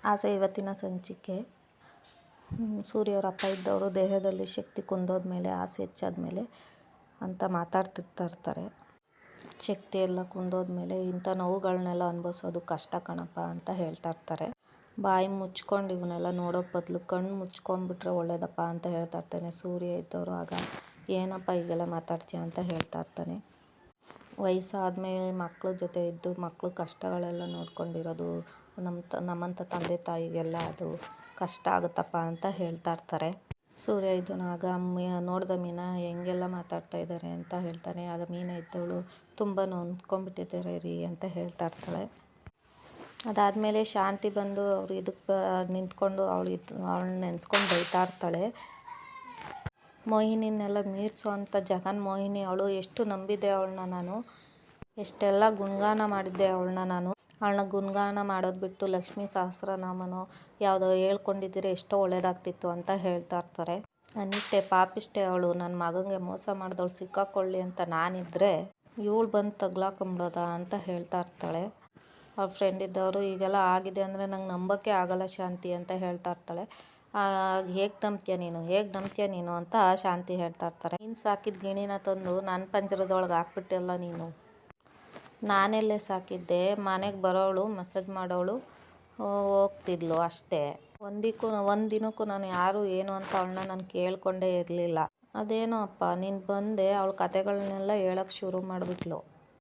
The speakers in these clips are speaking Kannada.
ಆಸೆ ಇವತ್ತಿನ ಸಂಚಿಕೆ. ಸೂರ್ಯವ್ರ ಅಪ್ಪ ಇದ್ದವರು ದೇಹದಲ್ಲಿ ಶಕ್ತಿ ಕುಂದೋದ್ಮೇಲೆ ಆಸೆ ಹೆಚ್ಚಾದ್ಮೇಲೆ ಅಂತ ಮಾತಾಡ್ತಿರ್ತಾರೆ. ಶಕ್ತಿ ಎಲ್ಲ ಕುಂದೋದ್ಮೇಲೆ ಇಂಥ ನೋವುಗಳನ್ನೆಲ್ಲ ಅನುಭವಿಸೋದು ಕಷ್ಟ ಕಣಪ್ಪ ಅಂತ ಹೇಳ್ತಾ ಇರ್ತಾರೆ. ಬಾಯಿ ಮುಚ್ಕೊಂಡು ಇವನ್ನೆಲ್ಲ ನೋಡೋ ಬದಲು ಕಣ್ಣು ಮುಚ್ಕೊಂಡ್ಬಿಟ್ರೆ ಒಳ್ಳೇದಪ್ಪ ಅಂತ ಹೇಳ್ತಾ ಇರ್ತಾನೆ. ಸೂರ್ಯ ಇದ್ದವರು ಆಗ ಏನಪ್ಪ ಈಗೆಲ್ಲ ಮಾತಾಡ್ತೀಯ ಅಂತ ಹೇಳ್ತಾ ಇರ್ತಾನೆ. ವಯಸ್ಸಾದ್ಮೇಲೆ ಮಕ್ಳ ಜೊತೆ ಇದ್ದು ಮಕ್ಳ ಕಷ್ಟಗಳೆಲ್ಲ ನೋಡ್ಕೊಂಡಿರೋದು ನಮ್ಮಂಥ ತಂದೆ ತಾಯಿಗೆಲ್ಲ ಅದು ಕಷ್ಟ ಆಗುತ್ತಪ್ಪ ಅಂತ ಹೇಳ್ತಾ ಇರ್ತಾರೆ. ಸೂರ್ಯ ಇದನ್ನು ಆಗ ನೋಡ್ದ ಮೀನಾ ಹೆಂಗೆಲ್ಲ ಮಾತಾಡ್ತಾ ಇದ್ದಾರೆ ಅಂತ ಹೇಳ್ತಾನೆ. ಆಗ ಮೀನಾ ಇದ್ದವಳು ತುಂಬ ನೊಂದ್ಕೊಂಡ್ಬಿಟ್ಟಿದ್ದಾರೆ ರೀ ಅಂತ ಹೇಳ್ತಾ ಇರ್ತಾಳೆ. ಅದಾದಮೇಲೆ ಶಾಂತಿ ಬಂದು ಅವ್ರು ಇದಕ್ಕೆ ನಿಂತ್ಕೊಂಡು ಅವಳನ್ನ ನೆನೆಸ್ಕೊಂಡು ಬೈತಾ ಇರ್ತಾಳೆ. ಮೋಹಿನಿನೆಲ್ಲ ಮೀರಿಸೋ ಅಂಥ ಜಗನ್ ಮೋಹಿನಿ ಅವಳು, ಎಷ್ಟು ನಂಬಿದ್ದೆ ಅವಳನ್ನ ನಾನು, ಎಷ್ಟೆಲ್ಲ ಗುಣಗಾನ ಮಾಡಿದ್ದೆ ಅವಳನ್ನ ಗುಣಗಾನ ಮಾಡೋದು ಬಿಟ್ಟು ಲಕ್ಷ್ಮೀ ಸಹಸ್ರನಾಮನೋ ಯಾವುದೋ ಹೇಳ್ಕೊಂಡಿದ್ದೀರಿ ಎಷ್ಟೋ ಒಳ್ಳೇದಾಗ್ತಿತ್ತು ಅಂತ ಹೇಳ್ತಾ ಇರ್ತಾರೆ. ಅನ್ನಿಷ್ಟೇ ಪಾಪಿಷ್ಟೇ ಅವಳು, ನನ್ನ ಮಗನಿಗೆ ಮೋಸ ಮಾಡಿದವಳು ಸಿಕ್ಕಾಕೊಳ್ಳಿ ಅಂತ ನಾನಿದ್ರೆ ಇವಳು ಬಂದು ತಗ್ಲಾಕೊಂಬಿಡೋದ ಅಂತ ಹೇಳ್ತಾ ಇರ್ತಾಳೆ. ಅವ್ರ ಫ್ರೆಂಡ್ ಇದ್ದವರು ಈಗೆಲ್ಲ ಆಗಿದೆ ಅಂದರೆ ನಂಗೆ ನಂಬೋಕ್ಕೆ ಆಗಲ್ಲ ಶಾಂತಿ ಅಂತ ಹೇಳ್ತಾ ಇರ್ತಾಳೆ. ಹೇಗೆ ನಂಬ್ತೀಯ ನೀನು ಅಂತ ಶಾಂತಿ ಹೇಳ್ತಾ ಇರ್ತಾರೆ. ನೀನು ಸಾಕಿದ ಗಿಣಿನ ತಂದು ನನ್ನ ಪಂಜರದೊಳಗೆ ಹಾಕ್ಬಿಟ್ಟೆಲ್ಲ ನೀನು. ನಾನೆಲ್ಲೇ ಸಾಕಿದ್ದೆ, ಮನೆಗೆ ಬರೋವಳು ಮಸಾಜ್ ಮಾಡೋವಳು ಹೋಗ್ತಿದ್ಲು ಅಷ್ಟೇ. ಒಂದು ದಿನಕ್ಕೂ ನಾನು ಯಾರು ಏನು ಅಂತ ಅವಳನ್ನ ನಾನು ಕೇಳ್ಕೊಂಡೇ ಇರಲಿಲ್ಲ. ಅದೇನೋ ಅಪ್ಪ ನೀನು ಬಂದೆ ಅವಳ ಕತೆಗಳನ್ನೆಲ್ಲ ಹೇಳೋಕ್ಕೆ ಶುರು ಮಾಡಿಬಿಟ್ಲು.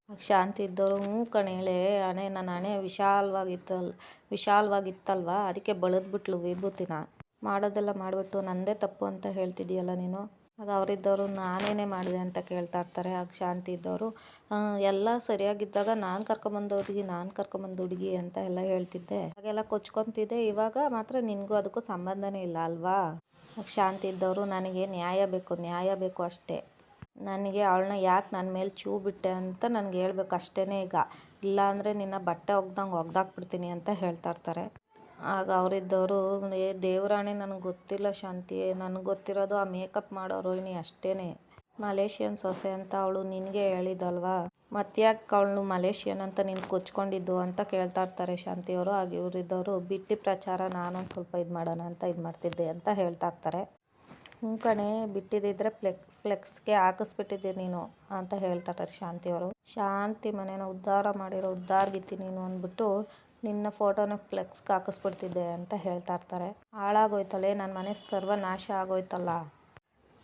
ಶಾಂತಿ ಇದ್ದವರು ಹ್ಞೂ ಕಣೆ ಹೇಳೆ, ನನ್ನ ಹಣೆ ವಿಶಾಲವಾಗಿತ್ತಲ್ವ ಅದಕ್ಕೆ ಬಳದ್ಬಿಟ್ಲು ವಿಭೂತಿನ. ಮಾಡೋದೆಲ್ಲ ಮಾಡಿಬಿಟ್ಟು ನಂದೇ ತಪ್ಪು ಅಂತ ಹೇಳ್ತಿದ್ದೀಯಲ್ಲ ನೀನು. ಆಗ ಅವರಿದ್ದವರು ನಾನೇನೇ ಮಾಡಿದೆ ಅಂತ ಕೇಳ್ತಾ ಇರ್ತಾರೆ. ಆಗ ಶಾಂತಿ ಇದ್ದವರು ಎಲ್ಲ ಸರಿಯಾಗಿದ್ದಾಗ ನಾನು ಕರ್ಕೊಂಬಂದು ಹುಡುಗಿ ಅಂತ ಎಲ್ಲ ಹೇಳ್ತಿದ್ದೆ, ಹಾಗೆಲ್ಲ ಕೊಚ್ಕೊತಿದ್ದೆ, ಇವಾಗ ಮಾತ್ರ ನಿನಗೂ ಅದಕ್ಕೂ ಸಂಬಂಧನೇ ಇಲ್ಲ ಅಲ್ವಾ. ಆಗ ಶಾಂತಿ ಇದ್ದವರು ನನಗೆ ನ್ಯಾಯ ಬೇಕು ಅಷ್ಟೇ. ನನಗೆ ಅವಳನ್ನ ಯಾಕೆ ನನ್ನ ಮೇಲೆ ಚೂ ಬಿಟ್ಟೆ ಅಂತ ನನಗೆ ಹೇಳ್ಬೇಕು ಅಷ್ಟೇ ಈಗ, ಇಲ್ಲಾಂದರೆ ನಿನ್ನ ಬಟ್ಟೆ ಒಗ್ದಾಕ್ಬಿಡ್ತೀನಿ ಅಂತ ಹೇಳ್ತಾ ಇರ್ತಾರೆ. ಆಗ ಅವರಿದ್ದವರು ದೇವರಾಣೆ ನನಗೆ ಗೊತ್ತಿಲ್ಲ ಶಾಂತಿ, ನನಗೆ ಗೊತ್ತಿರೋದು ಆ ಮೇಕಪ್ ಮಾಡೋ ರೋಹಿಣಿ ಅಷ್ಟೇ, ಮಲೇಷಿಯನ್ ಸೊಸೆ ಅಂತ ಅವಳು ನಿನಗೆ ಹೇಳಿದಲ್ವಾ, ಮತ್ತ್ಯಾಕೆ ಅವಳು ಮಲೇಷಿಯನ್ ಅಂತ ನೀನು ಕೊಚ್ಕೊಂಡಿದ್ದು ಅಂತ ಕೇಳ್ತಾ ಇರ್ತಾರೆ ಶಾಂತಿಯವರು. ಆಗ ಇವರಿದ್ದವರು ಬಿಟ್ಟಿ ಪ್ರಚಾರ ನಾನೊಂದು ಸ್ವಲ್ಪ ಇದು ಮಾಡೋಣ ಅಂತ ಇದು ಮಾಡ್ತಿದ್ದೆ ಅಂತ ಹೇಳ್ತಾ ಇರ್ತಾರೆ. ಹ್ಞೂ ಕಣೆ ಬಿಟ್ಟಿದ್ದಿದ್ರೆ ಫ್ಲೆಕ್ಸ್ಗೆ ಹಾಕಿಸ್ಬಿಟ್ಟಿದ್ದೆ ನೀನು ಅಂತ ಹೇಳ್ತಾರೆ ಶಾಂತಿಯವರು. ಶಾಂತಿ ಮನೇನ ಉದ್ಧಾರ ಮಾಡಿರೋ ಉದ್ಧಾರಗಿತ್ತಿ ನೀನು ಅಂದ್ಬಿಟ್ಟು ನಿನ್ನ ಫೋಟೋನ ಫ್ಲೆಕ್ಸ್ಗೆ ಹಾಕಿಸ್ಬಿಡ್ತಿದ್ದೆ ಅಂತ ಹೇಳ್ತಾ ಇರ್ತಾರೆ. ಹಾಳಾಗೋಯ್ತಲೇ ನನ್ನ ಮನೆ ಸರ್ವನಾಶ ಆಗೋಯ್ತಲ್ಲ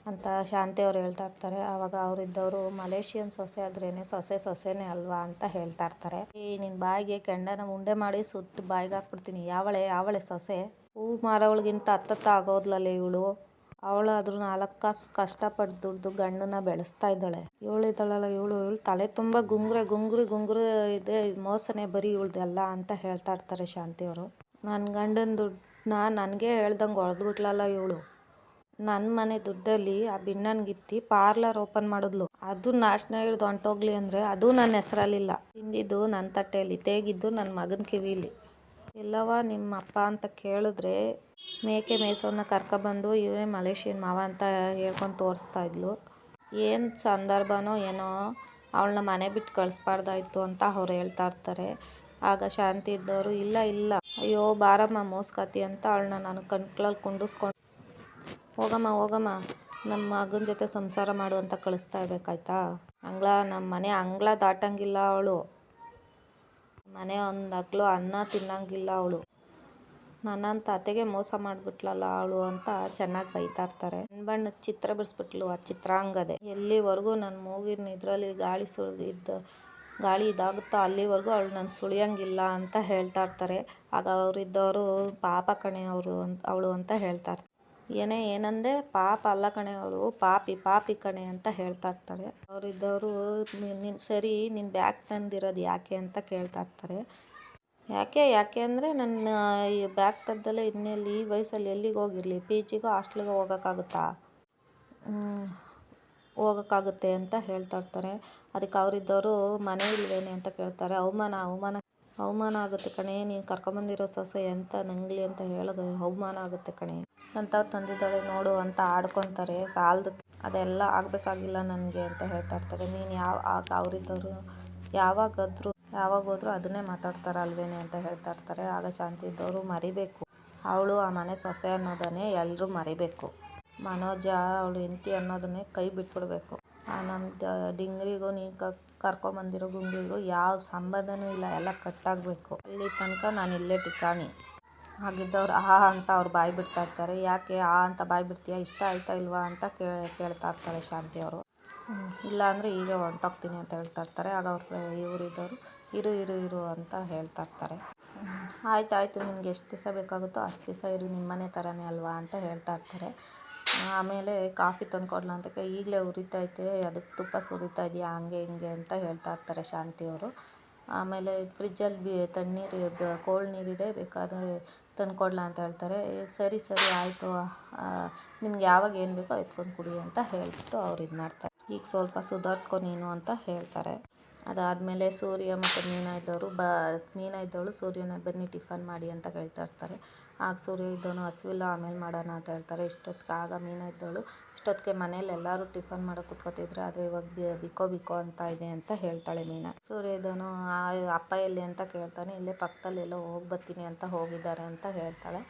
ಅಂತ ಶಾಂತಿಯವರು ಹೇಳ್ತಾ ಇರ್ತಾರೆ. ಆವಾಗ ಅವರಿದ್ದವರು ಮಲೇಷಿಯನ್ ಸೊಸೆ ಆದ್ರೇನೆ ಸೊಸೆನೇ ಅಲ್ವಾ ಅಂತ ಹೇಳ್ತಾ ಇರ್ತಾರೆ. ನಿನ್ನ ಬಾಯಿಗೆ ಕೆಂಡನ ಉಂಡೆ ಮಾಡಿ ಸುಟ್ಟು ಬಾಯಿಗೆ ಹಾಕ್ಬಿಡ್ತೀನಿ. ಯಾವಳೆ ಸೊಸೆ, ಹೂ ಮಾರೋವಳಿಗಿಂತ ಹತ್ತತ್ತ ಆಗೋದ್ಲಲ್ಲೇ ಇವಳು. ಅವಳಾದ್ರೂ 4 ಕಾಸು ಕಷ್ಟಪಟ್ಟು ದುಡ್ದು ಗಂಡನ ಬೆಳೆಸ್ತಾ ಇದ್ದಾಳೆ. ಇವಳು ತಲೆ ತುಂಬ ಗುಂಗುರು ಇದೆ, ಮೋಸನೆ ಬರೀ ಇವಳ್ದೆಲ್ಲ ಅಂತ ಹೇಳ್ತಾ ಇರ್ತಾರೆ ಶಾಂತಿಯವರು. ನನ್ನ ಗಂಡನ ದುಡ್ಡನ್ನ ನನಗೆ ಹೇಳ್ದಂಗೆ ಹೊಡೆದ್ಬಿಟ್ಲಲ್ಲ ಇವಳು. ನನ್ನ ಮನೆ ದುಡ್ಡಲ್ಲಿ ಆ ಬಿಣ್ಣನ್ಗಿತ್ತಿ ಪಾರ್ಲರ್ ಓಪನ್ ಮಾಡಿದ್ಲು, ಅದು ನಾಶನ ಹಿಡ್ದು ಹೊಂಟೋಗ್ಲಿ ಅಂದರೆ ಅದು ನನ್ನ ಹೆಸರಲ್ಲಿಲ್ಲ. ತಿಂದಿದ್ದು ನನ್ನ ತಟ್ಟೆಯಲ್ಲಿ, ತೇಗಿದ್ದು ನನ್ನ ಮಗನ ಕಿವಿಲಿ. ಎಲ್ಲವ ನಿಮ್ಮ ಅಪ್ಪ ಅಂತ ಕೇಳಿದ್ರೆ ಮೇಕೆ ಮೇಯ್ಸೋನ್ನ ಕರ್ಕೊಬಂದು ಇವನೇ ಮಲೇಷಿಯನ್ ಮಾವ ಅಂತ ಹೇಳ್ಕೊಂಡು ತೋರಿಸ್ತಾ ಇದ್ಲು. ಏನು ಸಂದರ್ಭನೋ ಏನೋ ಅವಳನ್ನ ಮನೆ ಬಿಟ್ಟು ಕಳಿಸ್ಬಾರ್ದಾಯ್ತು ಅಂತ ಅವ್ರು ಹೇಳ್ತಾ ಇರ್ತಾರೆ. ಆಗ ಶಾಂತಿ ಇದ್ದವರು ಇಲ್ಲ ಅಯ್ಯೋ ಬಾರಮ್ಮ ಮೋಸ್ಕತಿ ಅಂತ ಅವಳನ್ನ ನಾನು ಕಣ್ಗಳಲ್ಲಿ ಕುಂಡಿಸ್ಕೊಂಡು ಹೋಗಮ್ಮ ನಮ್ಮ ಮಗನ ಜೊತೆ ಸಂಸಾರ ಮಾಡು ಅಂತ ಕಳಿಸ್ತಾ ಇರ್ಬೇಕಾಯ್ತಾ. ನಮ್ಮ ಮನೆ ಅಂಗಳ ದಾಟಂಗಿಲ್ಲ ಅವಳು, ಮನೆ ಒಂದು ಅಗ್ಲು ಅನ್ನ ತಿನ್ನಂಗಿಲ್ಲ ಅವಳು, ನನ್ನಂತ ಅತ್ತೆಗೆ ಮೋಸ ಮಾಡಿಬಿಟ್ಲಲ್ಲ ಅವಳು ಅಂತ ಚೆನ್ನಾಗಿ ಬೈತಾ ಇರ್ತಾರೆ. ಬಣ್ಣದ ಚಿತ್ರ ಬಿಡಿಸ್ಬಿಟ್ಲು ಆ ಚಿತ್ರಾಂಗದೆ. ಎಲ್ಲಿವರೆಗೂ ನನ್ನ ಮೂಗಿನ ಇದರಲ್ಲಿ ಗಾಳಿ ಇದಾಗುತ್ತೋ ಅಲ್ಲಿವರೆಗೂ ಅವಳು ನಾನು ಸುಳಿಯಂಗಿಲ್ಲ ಅಂತ ಹೇಳ್ತಾ ಇರ್ತಾರೆ. ಆಗ ಅವರಿದ್ದವರು ಪಾಪ ಕಣೆ ಅವಳು ಅಂತ ಹೇಳ್ತಾ ಇರ್ತಾರೆ. ಏನಂದೆ, ಪಾಪ ಅಲ್ಲ ಕಣೆ ಅವಳು, ಪಾಪಿ ಕಣೆ ಅಂತ ಹೇಳ್ತಾ ಇರ್ತಾರೆ. ಅವರಿದ್ದವರು ಸರಿ ನೀನು ಬ್ಯಾಗ್ ತಂದಿರೋದು ಯಾಕೆ ಅಂತ ಕೇಳ್ತಾ ಇರ್ತಾರೆ. ಯಾಕೆ ಅಂದರೆ ನನ್ನ ಬ್ಯಾಗ್ ತರದಲ್ಲೇ ಇನ್ನೆಲ್ಲಿ ಈ ವಯಸ್ಸಲ್ಲಿ ಎಲ್ಲಿಗೆ ಹೋಗಿರಲಿ, PGಗೋ ಹಾಸ್ಟೆಲ್ಗೋ ಹೋಗೋಕ್ಕಾಗುತ್ತೆ ಅಂತ ಹೇಳ್ತಾ ಇರ್ತಾರೆ. ಅದಕ್ಕೆ ಅವರಿದ್ದವರು ಮನೆ ಇಲ್ವೇನೆ ಅಂತ ಕೇಳ್ತಾರೆ. ಅವಮಾನ ಆಗುತ್ತೆ ಕಣೆ, ನೀನು ಕರ್ಕೊಂಬಂದಿರೋ ಸೊಸೆ ಎಂತ ನಂಗ್ಲಿ ಅಂತ ಹೇಳಿದ್ರೆ ಅವಮಾನ ಆಗುತ್ತೆ ಕಣೆ ಅಂತ ತಂದಿದ್ದಾಳೆ ನೋಡು ಅಂತ ಆಡ್ಕೊತಾರೆ. ಸಾಲದಕ್ಕೆ ಅದೆಲ್ಲ ಆಗಬೇಕಾಗಿಲ್ಲ ನನಗೆ ಅಂತ ಹೇಳ್ತಾ ಇರ್ತಾರೆ. ನೀನು ಅವರಿದ್ದವರು ಯಾವಾಗಾದರೂ ಯಾವಾಗ ಹೋದ್ರೂ ಅದನ್ನೇ ಮಾತಾಡ್ತಾರೆ ಅಲ್ವೇನೆ ಅಂತ ಹೇಳ್ತಾ ಇರ್ತಾರೆ. ಆಗ ಶಾಂತಿ ಇದ್ದವರು ಮರಿಬೇಕು, ಅವಳು ಆ ಮನೆ ಸೊಸೆ ಅನ್ನೋದನ್ನೇ ಎಲ್ಲರೂ ಮರಿಬೇಕು. ಮನೋಜ ಅವಳು ಹೆಂಡತಿ ಅನ್ನೋದನ್ನೇ ಕೈ ಬಿಟ್ಬಿಡ್ಬೇಕು. ನಮ್ಮ ಡಿಂಗ್ರಿಗೂ ನೀನು ಕರ್ಕೊಂಬಂದಿರೋ ಗುಂಗ್ರಿಗೂ ಯಾವ ಸಂಬಂಧನೂ ಇಲ್ಲ, ಎಲ್ಲ ಕಟ್ಟಾಗಬೇಕು. ಅಲ್ಲಿ ತನಕ ನಾನು ಇಲ್ಲೇ ಠಿಕಾಣಿ. ಹಾಗಿದ್ದವ್ರು ಅಂತ ಅವ್ರು ಬಾಯಿ ಬಿಡ್ತಾ ಇರ್ತಾರೆ. ಯಾಕೆ ಅಂತ ಬಾಯಿ ಬಿಡ್ತೀಯಾ, ಇಷ್ಟ ಆಯ್ತಾ ಇಲ್ವಾ ಅಂತ ಕೇಳ್ತಾ ಇರ್ತಾಳೆ ಶಾಂತಿ ಅವರು. ಇಲ್ಲ ಅಂದರೆ ಈಗ ಹೊಂಟೋಗ್ತೀನಿ ಅಂತ ಹೇಳ್ತಾ ಇರ್ತಾರೆ. ಆಗ ಇವರಿದ್ದವರು ಇರು ಇರು ಇರು ಅಂತ ಹೇಳ್ತಾ ಇರ್ತಾರೆ. ಆಯ್ತು ನಿನಗೆ ಎಷ್ಟು ದಿವಸ ಬೇಕಾಗುತ್ತೋ ಅಷ್ಟು ದಿವಸ ಇರು, ನಿಮ್ಮನೆ ಥರನೇ ಅಲ್ವಾ ಅಂತ ಹೇಳ್ತಾ ಇರ್ತಾರೆ. ಆಮೇಲೆ ಕಾಫಿ ತಂದ್ಕೊಡ್ಲ ಅಂತ ಈಗಲೇ ಉರಿತೈತೆ, ಅದಕ್ಕೆ ತುಪ್ಪ ಸುರಿತಾ ಇದೆಯಾ ಹಂಗೆ ಹಿಂಗೆ ಅಂತ ಹೇಳ್ತಾ ಇರ್ತಾರೆ ಶಾಂತಿಯವರು. ಆಮೇಲೆ ಫ್ರಿಜ್ಜಲ್ಲಿ ತಣ್ಣೀರು ಕೋಲ್ಡ್ ನೀರಿದೆ, ಬೇಕಾದ್ರೆ ತಂದ್ಕೊಡ್ಲ ಅಂತ ಹೇಳ್ತಾರೆ. ಸರಿ ಆಯಿತು, ನಿಮ್ಗೆ ಯಾವಾಗ ಏನು ಬೇಕೋ ಎತ್ಕೊಂಡು ಕುಡಿ ಅಂತ ಹೇಳ್ಬಿಟ್ಟು ಅವ್ರು ಇದು ಮಾಡ್ತಾರೆ. ಈಗ ಸ್ವಲ್ಪ ಸುಧಾರಿಸ್ಕೊ ನೀನು ಅಂತ ಹೇಳ್ತಾರೆ. ಅದಾದಮೇಲೆ ಸೂರ್ಯ ಮತ್ತು ಮೀನಾ ಇದ್ದವಳು ಸೂರ್ಯನ ಬನ್ನಿ ಟಿಫನ್ ಮಾಡಿ ಅಂತ ಹೇಳ್ತಾ ಇರ್ತಾರೆ. ಆಗ ಸೂರ್ಯ ಇದ್ದವನು ಹಸಿವಿಲ್ಲ ಆಮೇಲೆ ಮಾಡೋಣ ಅಂತ ಹೇಳ್ತಾರೆ. ಆಗ ಮೀನಾ ಇದ್ದವಳು ಇಷ್ಟೊತ್ತಿಗೆ ಮನೇಲಿ ಎಲ್ಲರೂ ಟಿಫನ್ ಮಾಡೋಕೆ ಕೂತ್ಕೋತಿದ್ರು, ಆದರೆ ಇವಾಗ ಬಿಕೋ ಅಂತ ಇದೆ ಅಂತ ಹೇಳ್ತಾಳೆ ಮೀನಾ. ಸೂರ್ಯ ಇದ್ದವನು ಅಪ್ಪ ಎಲ್ಲಿ ಅಂತ ಕೇಳ್ತಾನೆ. ಇಲ್ಲೇ ಪಕ್ಕದಲ್ಲಿ ಎಲ್ಲೋ ಹೋಗಿ ಬರ್ತೀನಿ ಅಂತ ಹೋಗಿದ್ದಾರೆ ಅಂತ ಹೇಳ್ತಾಳೆ.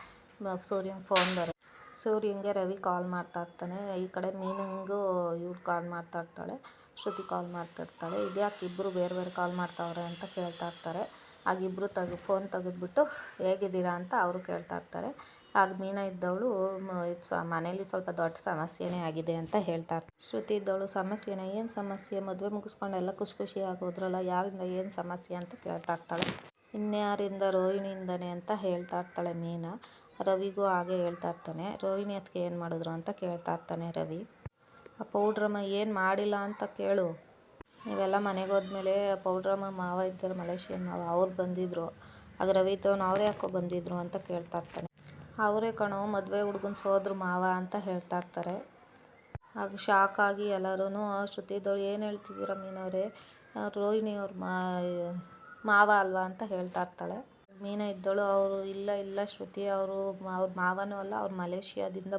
ಸೂರ್ಯಂಗೆ ಫೋನ್ ಬರುತ್ತೆ. ಸೂರ್ಯಂಗೆ ರವಿ ಕಾಲ್ ಮಾಡ್ತಾ ಇರ್ತಾನೆ. ಈ ಕಡೆ ಮೀನಿಂಗೂ ಇವ್ರು ಕಾಲ್ ಮಾಡ್ತಾ ಇರ್ತಾಳೆ, ಶ್ರುತಿ ಕಾಲ್ ಮಾಡ್ತಾ ಇರ್ತಾಳೆ. ಇದ್ಯಾಕೆ ಇಬ್ಬರು ಬೇರೆ ಕಾಲ್ ಮಾಡ್ತಾವ್ರೆ ಅಂತ ಕೇಳ್ತಾ ಇರ್ತಾರೆ. ಆಗ ಇಬ್ಬರು ಫೋನ್ ತೆಗೆದ್ಬಿಟ್ಟು ಹೇಗಿದ್ದೀರಾ ಅಂತ ಅವರು ಕೇಳ್ತಾ ಇರ್ತಾರೆ. ಆಗ ಮೀನಾ ಇದ್ದವಳು ಮನೇಲಿ ಸ್ವಲ್ಪ ದೊಡ್ಡ ಸಮಸ್ಯೆನೇ ಆಗಿದೆ ಅಂತ ಹೇಳ್ತಾ ಇರ್ತಾಳೆ. ಶ್ರುತಿ ಇದ್ದವಳು ಸಮಸ್ಯೆನೇ, ಏನು ಸಮಸ್ಯೆ, ಮದುವೆ ಮುಗಿಸ್ಕೊಂಡು ಎಲ್ಲ ಖುಷಿ ಆಗೋದ್ರಲ್ಲ, ಯಾರಿಂದ ಏನು ಸಮಸ್ಯೆ ಅಂತ ಕೇಳ್ತಾ ಇರ್ತಾಳೆ. ಇನ್ಯಾರಿಂದ, ರೋಹಿಣಿಯಿಂದನೇ ಅಂತ ಹೇಳ್ತಾ ಇರ್ತಾಳೆ ಮೀನಾ. ರವಿಗೂ ಹಾಗೆ ಹೇಳ್ತಾ ಇರ್ತಾನೆ. ರೋಹಿಣಿ ಅದಕ್ಕೆ ಏನು ಮಾಡಿದ್ರು ಅಂತ ಕೇಳ್ತಾ ಇರ್ತಾನೆ ರವಿ. ಆ ಪೌಡ್ರಮ್ಮ ಏನು ಮಾಡಿಲ್ಲ ಅಂತ ಕೇಳು, ನೀವೆಲ್ಲ ಮನೆಗೆ ಹೋದ್ಮೇಲೆ ಪೌಡ್ರಮ್ಮ ಮಾವ ಇದ್ದಾರೆ, ಮಲೇಷಿಯನ್ ಮಾವ, ಅವ್ರು ಬಂದಿದ್ರು. ಆಗ ರವಿ ಇದ್ದವನು ಅವರೇ ಯಾಕೋ ಬಂದಿದ್ರು ಅಂತ ಕೇಳ್ತಾ ಇರ್ತಾನೆ. ಅವರೇ ಕಣೋ ಮದುವೆ ಹುಡುಗನ ಸೋದ್ರು ಮಾವ ಅಂತ ಹೇಳ್ತಾ ಇರ್ತಾರೆ. ಆಗ ಶಾಕ್ ಆಗಿ ಎಲ್ಲರೂ ಶ್ರುತಿ ಇದ್ದವಳು ಏನು ಹೇಳ್ತಿದ್ದೀರಾ ಮೀನವರೇ, ರೋಹಿಣಿ ಅವ್ರ ಮಾವ ಅಲ್ವಾ ಅಂತ ಹೇಳ್ತಾ ಇರ್ತಾಳೆ. ಮೀನಾ ಇದ್ದವಳು ಅವರು ಇಲ್ಲ ಶ್ರುತಿ, ಅವ್ರ ಮಾವನೂ ಅಲ್ಲ, ಅವ್ರು ಮಲೇಷಿಯಾದಿಂದ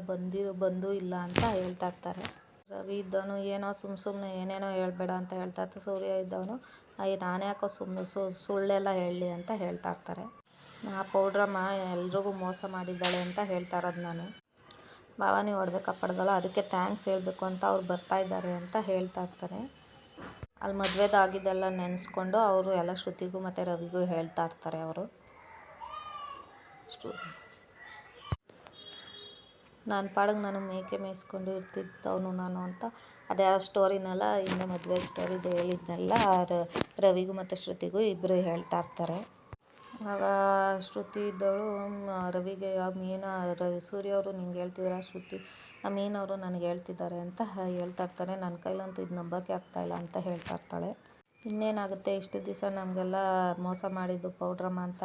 ಬಂದೂ ಇಲ್ಲ ಅಂತ ಹೇಳ್ತಾ ಇರ್ತಾರೆ. ರವಿ ಇದ್ದವನು ಏನೋ ಸುಮ್ಮನೆ ಏನೇನೋ ಹೇಳ್ಬೇಡ ಅಂತ ಹೇಳ್ತಾ ಇರ್ತಾರೆ. ಸೂರ್ಯ ಇದ್ದವನು ನಾನು ಯಾಕೋ ಸುಳ್ಳೆಲ್ಲ ಹೇಳಲಿ ಅಂತ ಹೇಳ್ತಾ ಇರ್ತಾರೆ. ಆ ಪೌಡ್ರಮ್ಮ ಎಲ್ರಿಗೂ ಮೋಸ ಮಾಡಿದ್ದಾಳೆ ಅಂತ ಹೇಳ್ತಾ ಇರೋದು ನಾನು. ಭಾವಾನಿ ಹೊಡೆದು ಕಾಪಾಡ್ದಲ್ಲ, ಅದಕ್ಕೆ ಥ್ಯಾಂಕ್ಸ್ ಹೇಳಬೇಕು ಅಂತ ಅವ್ರು ಬರ್ತಾ ಇದ್ದಾರೆ ಅಂತ ಹೇಳ್ತಾ ಇರ್ತಾರೆ. ಅಲ್ಲಿ ಮದುವೆದಾಗಿದ್ದೆಲ್ಲ ನೆನೆಸ್ಕೊಂಡು ಅವರು ಎಲ್ಲ ಶ್ರುತಿಗೂ ಮತ್ತು ರವಿಗೂ ಹೇಳ್ತಾ ಇರ್ತಾರೆ. ಅವರು ನಾನು ಪಾಡಿಗೆ ನಾನು ಮೇಕೆ ಮೇಯಿಸ್ಕೊಂಡು ಇರ್ತಿದ್ದವನು ನಾನು ಅಂತ ಅದೇ ಆ ಸ್ಟೋರಿನೆಲ್ಲ ಹಿಂದೆ ಮದುವೆ ಸ್ಟೋರಿದು ಹೇಳಿದ್ನೆಲ್ಲ ರವಿಗೂ ಮತ್ತು ಶ್ರುತಿಗೂ ಇಬ್ಬರು ಹೇಳ್ತಾ ಇರ್ತಾರೆ. ಆಗ ಶ್ರುತಿ ಇದ್ದವಳು ರವಿಗೆ ಸೂರ್ಯ ಅವರು ನಿಂಗೆ ಹೇಳ್ತಿದ್ದಾರೆ, ಶ್ರುತಿ ಮೀನವರು ನನಗೆ ಹೇಳ್ತಿದ್ದಾರೆ ಅಂತ ಹೇಳ್ತಾ ಇರ್ತಾರೆ. ನನ್ನ ಕೈಲಂತೂ ಇದು ನಂಬೋಕ್ಕೆ ಆಗ್ತಾಯಿಲ್ಲ ಅಂತ ಹೇಳ್ತಾ ಇರ್ತಾಳೆ. ಇನ್ನೇನಾಗುತ್ತೆ, ಇಷ್ಟು ದಿವಸ ನಮಗೆಲ್ಲ ಮೋಸ ಮಾಡಿದ್ದು ಪೌಡ್ರಮ್ಮ ಅಂತ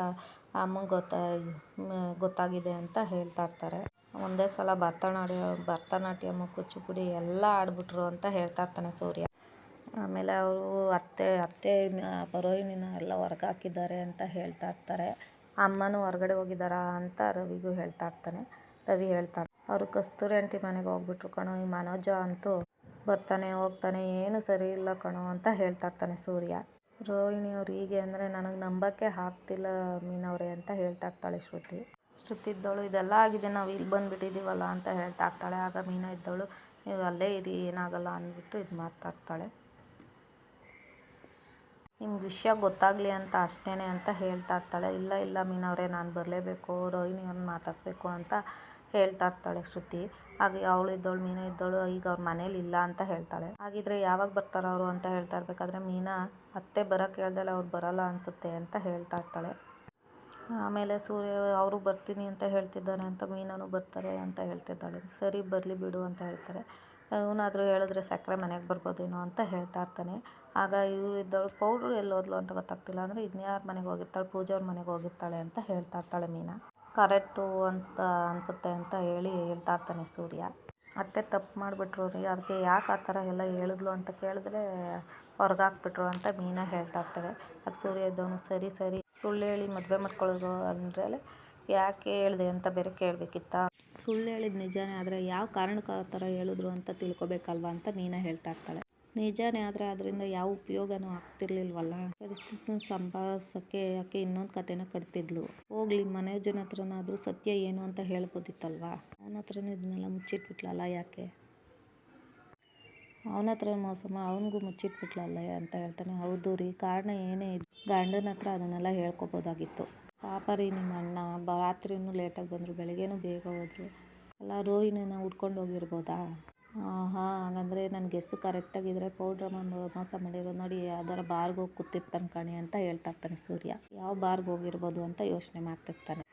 ಅಮ್ಮಂಗೆ ಗೊತ್ತಾಗಿದೆ ಅಂತ ಹೇಳ್ತಾ ಇರ್ತಾರೆ. ಒಂದೇ ಸಲ ಭರತನಾಟ್ಯಮ್ ಕೂಚಿಪುಡಿ ಎಲ್ಲ ಆಡ್ಬಿಟ್ರು ಅಂತ ಹೇಳ್ತಾ ಇರ್ತಾನೆ ಸೂರ್ಯ. ಆಮೇಲೆ ಅವರು ಅತ್ತೆ ರೋಹಿಣಿನ ಎಲ್ಲ ಹೊರ್ಗೆ ಹಾಕಿದ್ದಾರೆ ಅಂತ ಹೇಳ್ತಾ ಇರ್ತಾರೆ. ಅಮ್ಮನೂ ಹೊರಗಡೆ ಹೋಗಿದ್ದಾರಾ ಅಂತ ರವಿಗೂ ಹೇಳ್ತಾ ಇರ್ತಾನೆ. ರವಿ ಹೇಳ್ತಾರೆ, ಅವರು ಕಸ್ತೂರಿ ಆಂಟಿ ಮನೆಗೆ ಹೋಗ್ಬಿಟ್ರು ಕಣೋ, ಈ ಮನೋಜ ಅಂತೂ ಬರ್ತಾನೆ ಹೋಗ್ತಾನೆ, ಏನು ಸರಿ ಇಲ್ಲ ಕಣೋ ಅಂತ ಹೇಳ್ತಾ ಇರ್ತಾನೆ ಸೂರ್ಯ. ರೋಹಿಣಿ ಅವ್ರು ಹೀಗೆ ಅಂದರೆ ನನಗೆ ನಂಬೋಕ್ಕೆ ಆಗ್ತಿಲ್ಲ ಮೀನವ್ರೆ ಅಂತ ಹೇಳ್ತಾ ಇರ್ತಾಳೆ ಶ್ರುತಿ. ಇದ್ದವಳು ಇದೆಲ್ಲ ಆಗಿದೆ, ನಾವು ಇಲ್ಲಿ ಬಂದುಬಿಟ್ಟಿದ್ದೀವಲ್ಲ ಅಂತ ಹೇಳ್ತಾ ಇರ್ತಾಳೆ. ಆಗ ಮೀನಾ ಇದ್ದವಳು ನೀವು ಅಲ್ಲೇ ಇರಿ ಏನಾಗಲ್ಲ ಅಂದ್ಬಿಟ್ಟು ಇದು ಮಾಡ್ತಾ ಇರ್ತಾಳೆ. ನಿಮ್ಗೆ ವಿಷಯ ಗೊತ್ತಾಗಲಿ ಅಂತ ಅಷ್ಟೇ ಅಂತ ಹೇಳ್ತಾ ಇರ್ತಾಳೆ. ಇಲ್ಲ ಮೀನವ್ರೆ, ನಾನು ಬರಲೇಬೇಕು, ರೋಹಿಣಿಯವ್ರನ್ನ ಮಾತಾಡಿಸ್ಬೇಕು ಅಂತ ಹೇಳ್ತಾ ಇರ್ತಾಳೆ ಶ್ರುತಿ. ಹಾಗೆ ಮೀನಾ ಇದ್ದವಳು ಈಗ ಅವ್ರ ಮನೇಲಿ ಇಲ್ಲ ಅಂತ ಹೇಳ್ತಾಳೆ. ಹಾಗಿದ್ರೆ ಯಾವಾಗ ಬರ್ತಾರೆ ಅವರು ಅಂತ ಹೇಳ್ತಾ ಇರ್ಬೇಕಾದ್ರೆ ಮೀನಾ ಅತ್ತೆ ಬರೋಕ್ಕೆ ಹೇಳ್ದಲ್ಲ, ಅವ್ರು ಬರೋಲ್ಲ ಅನಿಸುತ್ತೆ ಅಂತ ಹೇಳ್ತಾ ಇರ್ತಾಳೆ. ಆಮೇಲೆ ಸೂರ್ಯ ಅವರು ಬರ್ತೀನಿ ಅಂತ ಹೇಳ್ತಿದ್ದಾರೆ ಅಂತ ಮೀನಾನು ಬರ್ತಾರೆ ಅಂತ ಹೇಳ್ತಿದ್ದಾಳೆ. ಸರಿ ಬರಲಿ ಬಿಡು ಅಂತ ಹೇಳ್ತಾರೆ. ಇವನಾದರೂ ಹೇಳಿದ್ರೆ ಸಕ್ಕರೆ ಮನೆಗೆ ಬರ್ಬೋದೇನೋ ಅಂತ ಹೇಳ್ತಾ ಇರ್ತಾನೆ. ಆಗ ಇವ್ರು ಇದ್ದವಳು ಪೌಡ್ರು ಎಲ್ಲಿ ಹೋದ್ಲು ಅಂತ ಗೊತ್ತಾಗ್ತಿಲ್ಲ ಅಂದರೆ ಇನ್ಯಾರ ಮನೆಗೆ ಹೋಗಿರ್ತಾಳೆ, ಪೂಜೆ ಅವ್ರ ಮನೆಗೆ ಹೋಗಿರ್ತಾಳೆ ಅಂತ ಹೇಳ್ತಾ ಇರ್ತಾಳೆ ಮೀನಾ. ಕರೆಕ್ಟು ಅನಿಸುತ್ತೆ ಅಂತ ಹೇಳ್ತಾ ಇರ್ತಾನೆ ಸೂರ್ಯ. ಅತ್ತೆ ತಪ್ಪು ಮಾಡಿಬಿಟ್ರು ರೀ, ಅದಕ್ಕೆ ಯಾಕೆ ಆ ಥರ ಎಲ್ಲ ಹೇಳಿದ್ಲು ಅಂತ ಕೇಳಿದ್ರೆ ಹೊರ್ಗಾಕ್ಬಿಟ್ರು ಅಂತ ಮೀನಾ ಹೇಳ್ತಾ ಇರ್ತಾಳೆ. ಆಗ ಸೂರ್ಯ ಇದ್ದವನು ಸರಿ ಸುಳ್ಳು ಹೇಳಿ ಮದುವೆ ಮಾಡ್ಕೊಳ್ಳೋದು ಅಂದರೆ ಯಾಕೆ ಹೇಳಿದೆ ಅಂತ ಬೇರೆ ಕೇಳಬೇಕಿತ್ತಾ, ಸುಳ್ಳು ಹೇಳಿದ ನಿಜಾನೇ, ಆದರೆ ಯಾವ ಕಾರಣಕ್ಕೆ ಆ ಥರ ಹೇಳಿದ್ರು ಅಂತ ತಿಳ್ಕೊಬೇಕಲ್ವ ಅಂತ ಮೀನಾ ಹೇಳ್ತಾ ಇರ್ತಾಳೆ. ನಿಜಾನೇ, ಆದರೆ ಅದರಿಂದ ಯಾವ ಉಪಯೋಗನೂ ಆಗ್ತಿರ್ಲಿಲ್ವಲ್ಲ. ಪರಿಸ್ಥಿತಿನ ಸಂಭಾಳಿಸೋಕ್ಕೆ ಯಾಕೆ ಇನ್ನೊಂದು ಕಥೆನ ಕಟ್ತಿದ್ಲು. ಹೋಗ್ಲಿ, ಮನೋಜನ ಹತ್ರನಾದ್ರೂ ಸತ್ಯ ಏನು ಅಂತ ಹೇಳ್ಬೋದಿತ್ತಲ್ವಾ. ಅವನ ಹತ್ರನೂ ಇದನ್ನೆಲ್ಲ ಮುಚ್ಚಿಟ್ಬಿಟ್ಲಲ್ಲ ಯಾಕೆ? ಅವನ ಹತ್ರ ಮೋಸ ಅವನಿಗೂ ಮುಚ್ಚಿಟ್ಬಿಟ್ಲಲ್ಲ ಅಂತ ಹೇಳ್ತಾನೆ. ಹೌದು ರೀ, ಕಾರಣ ಏನೇ ಗಂಡನ ಹತ್ರ ಅದನ್ನೆಲ್ಲ ಹೇಳ್ಕೊಬೋದಾಗಿತ್ತು. ಪಾಪ ರೀ ನಿಮ್ಮ ಅಣ್ಣ, ರಾತ್ರಿನೂ ಲೇಟಾಗಿ ಬಂದರು, ಬೆಳಗ್ಗೆನೂ ಬೇಗ ಹೋದ್ರು. ಅಲ್ಲ, ರೋಹಿಣಿನ ಹುಡ್ಕೊಂಡು ಹೋಗಿರ್ಬೋದಾ? ಹಾಗಂದ್ರೆ ನನ್ನ ಗೆಸ್ಸು ಕರೆಕ್ಟಾಗಿದ್ರೆ ಪೌಡ್ರಮ್ಮ ಮೋಸ ಮಾಡಿರೋದು ನೋಡಿ ಯಾವ್ದಾರ ಬಾರ್ಗೆ ಹೋಗಿ ಕೂತಿರ್ತಾನೆ ಕಣೆ ಅಂತ ಹೇಳ್ತಾ ಇರ್ತಾನೆ ಸೂರ್ಯ. ಯಾವ ಬಾರ್ಗೆ ಹೋಗಿರ್ಬೋದು ಅಂತ ಯೋಚನೆ ಮಾಡ್ತಿರ್ತಾನೆ.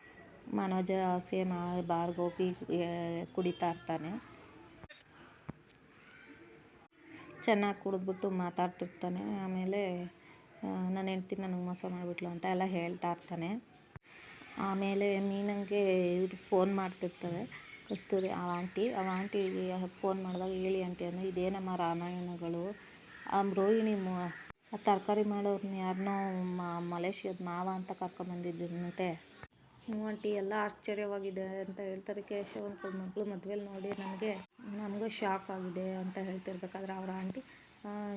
ಮನೋಜ ಸೇಮ್ ಬಾರ್ಗೆ ಹೋಗಿ ಕುಡಿತಾ ಇರ್ತಾನೆ. ಚೆನ್ನಾಗಿ ಕುಡಿದ್ಬಿಟ್ಟು ಮಾತಾಡ್ತಿರ್ತಾನೆ. ಆಮೇಲೆ ನನ್ನ ಹೆಂಡ್ತಿ ನನಗೆ ಮೋಸ ಮಾಡಿಬಿಟ್ಲು ಅಂತ ಎಲ್ಲ ಹೇಳ್ತಾ ಇರ್ತಾನೆ. ಆಮೇಲೆ ಮೀನಂಗೆ ಇವ್ರು ಫೋನ್ ಮಾಡ್ತಿರ್ತಾರೆ ಕಸ್ತೂರಿ, ಆ ಆಂಟಿಗೆ ಫೋನ್ ಮಾಡಿದಾಗ ಹೇಳಿ ಆಂಟಿ ಅಂದರೆ, ಇದೇನಮ್ಮ ರಾಮಾಯಣಗಳು, ರೋಹಿಣಿ ಆ ತರಕಾರಿ ಮಾಡೋರ್ನ ಯಾರನ್ನೋ ಮಲೇಷಿಯಾದ ಮಾವ ಅಂತ ಕರ್ಕೊಂಬಂದಿದ್ದೀನಂತೆ. ಹ್ಞೂ ಆಂಟಿ, ಎಲ್ಲ ಆಶ್ಚರ್ಯವಾಗಿದೆ ಅಂತ ಹೇಳ್ತಾರೆ. ಕೇಶವನ್ ಮಗಳು ಮದುವೆಲಿ ನೋಡಿ ನಮಗೂ ಶಾಕ್ ಆಗಿದೆ ಅಂತ ಹೇಳ್ತಿರ್ಬೇಕಾದ್ರೆ ಅವರ ಆಂಟಿ,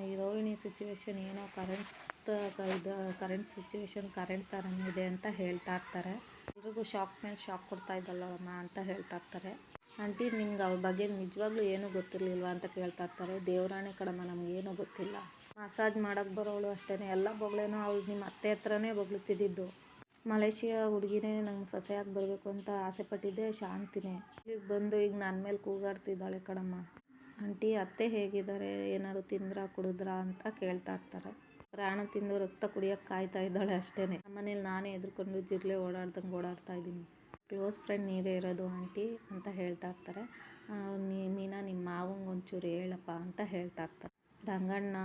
ಈ ರೋಹಿಣಿ ಸಿಚುವೇಶನ್ ಏನೋ ಕರೆಂಟ್ ಸಿಚುವೇಶನ್ ಕರೆಂಟ್ ಥರನೇ ಇದೆ ಅಂತ ಹೇಳ್ತಾ ಇರ್ತಾರೆ. ಇವ್ರಿಗೂ ಶಾಕ್ ಮೇಲೆ ಶಾಕ್ ಕೊಡ್ತಾ ಇದ್ದಲ್ಲಮ್ಮ ಅಂತ ಹೇಳ್ತಾ ಇರ್ತಾರೆ. ಆಂಟಿ, ನಿಮ್ಗೆ ಅವ್ರ ಬಗ್ಗೆ ನಿಜವಾಗ್ಲೂ ಏನೂ ಗೊತ್ತಿರಲಿಲ್ವಾ ಅಂತ ಕೇಳ್ತಾ ಇರ್ತಾರೆ. ದೇವರಾಣೆ ಕಡಮ್ಮ, ನಮಗೇನೂ ಗೊತ್ತಿಲ್ಲ. ಮಸಾಜ್ ಮಾಡೋಕ್ಕೆ ಬರೋಳು ಅಷ್ಟೇ, ಎಲ್ಲ ಬೊಗಳೇನೋ ಅವಳು ನಿಮ್ಮ ಅತ್ತೆ ಹತ್ರನೇ ಬೊಗಳುತ್ತಿದ್ದು. ಮಲೇಷಿಯಾ ಹುಡುಗಿನೇ ನಂಗೆ ಸೊಸೆಯಾಗಿ ಬರಬೇಕು ಅಂತ ಆಸೆ ಪಟ್ಟಿದ್ದೆ ಶಾಂತಿನೇ. ಇಲ್ಲಿಗೆ ಬಂದು ಈಗ ನನ್ನ ಮೇಲೆ ಕೂಗಾಡ್ತಿದ್ದಾಳೆ ಕಣಮ್ಮ. ಆಂಟಿ, ಅತ್ತೆ ಹೇಗಿದ್ದಾರೆ, ಏನಾದ್ರು ತಿಂದ್ರಾ ಕುಡಿದ್ರಾ ಅಂತ ಕೇಳ್ತಾ ಇರ್ತಾರೆ. ಪ್ರಾಣ ತಿಂದು ರಕ್ತ ಕುಡಿಯೋಕ್ಕೆ ಕಾಯ್ತಾ ಇದ್ದಾಳೆ ಅಷ್ಟೇ. ನಮ್ಮನೇಲಿ ನಾನೇ ಎದ್ರುಕೊಂಡು ಜಿರ್ಲೆ ಓಡಾಡ್ದಂಗೆ ಓಡಾಡ್ತಾ ಇದ್ದೀನಿ. ಕ್ಲೋಸ್ ಫ್ರೆಂಡ್ ನೀವೇ ಇರೋದು ಆಂಟಿ ಅಂತ ಹೇಳ್ತಾ ಇರ್ತಾರೆ. ಮೀನಾ, ನಿಮ್ಮ ಮಾವಂಗೆ ಒಂಚೂರು ಹೇಳಪ್ಪ ಅಂತ ಹೇಳ್ತಾ ಇರ್ತಾರೆ. ರಂಗಣ್ಣ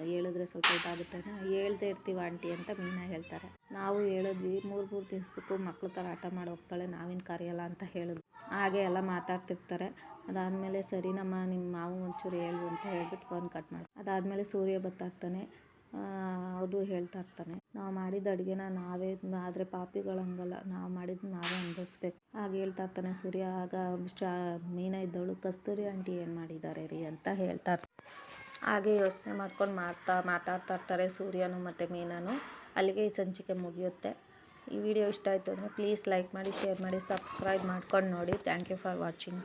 ಹೇಳಿದ್ರೆ ಸ್ವಲ್ಪ ಇದಾಗುತ್ತೇನೋ, ಹೇಳ್ದೇ ಇರ್ತೀವಿ ಆಂಟಿ ಅಂತ ಮೀನಾ ಹೇಳ್ತಾರೆ. ನಾವು ಹೇಳಿದ್ವಿ, 3 ದಿವಸಕ್ಕೂ ಮಕ್ಳು ಥರ ಆಟ ಮಾಡಿ ಹೋಗ್ತಾಳೆ, ನಾವಿನ್ನು ಕರೆಯಲ್ಲ ಅಂತ ಹೇಳಿದ್ವಿ. ಹಾಗೆ ಎಲ್ಲ ಮಾತಾಡ್ತಿರ್ತಾರೆ. ಅದಾದಮೇಲೆ ಸರಿನಮ್ಮ, ನಿಮ್ಮ ಮಾವು ಒಂಚೂರು ಹೇಳು ಅಂತ ಹೇಳ್ಬಿಟ್ಟು ಫೋನ್ ಕಟ್ ಮಾಡಿ. ಅದಾದಮೇಲೆ ಸೂರ್ಯ ಬರ್ತಾಯಿರ್ತಾನೆ. ಅವರು ಹೇಳ್ತಾ ಇರ್ತಾನೆ, ನಾವು ಮಾಡಿದ ಅಡುಗೆನ ನಾವೇ, ಆದರೆ ಪಾಪಿಗಳಂಗಲ್ಲ, ನಾವು ಮಾಡಿದ್ದು ನಾವೇ ಅನುಭವಿಸ್ಬೇಕು ಹಾಗೆ ಹೇಳ್ತಾ ಇರ್ತಾನೆ ಸೂರ್ಯ. ಆಗ ಮೀನಾ ಇದ್ದವಳು, ಕಸ್ತೂರಿ ಆಂಟಿ ಏನು ಮಾಡಿದ್ದಾರೆ ರೀ ಅಂತ ಹೇಳ್ತಾ ಇರ್ತಾರೆ. ಹಾಗೆ ಯೋಚನೆ ಮಾಡ್ಕೊಂಡು ಮಾತಾಡ್ತಾ ಇರ್ತಾರೆ ಸೂರ್ಯನು ಮತ್ತು ಮೀನಾನು. ಅಲ್ಲಿಗೆ ಈ ಸಂಚಿಕೆ ಮುಗಿಯುತ್ತೆ. ಈ ವಿಡಿಯೋ ಇಷ್ಟ ಆಯಿತು ಅಂದರೆ ಪ್ಲೀಸ್ ಲೈಕ್ ಮಾಡಿ, ಶೇರ್ ಮಾಡಿ, ಸಬ್ಸ್ಕ್ರೈಬ್ ಮಾಡ್ಕೊಂಡು ನೋಡಿ. Thank you for watching.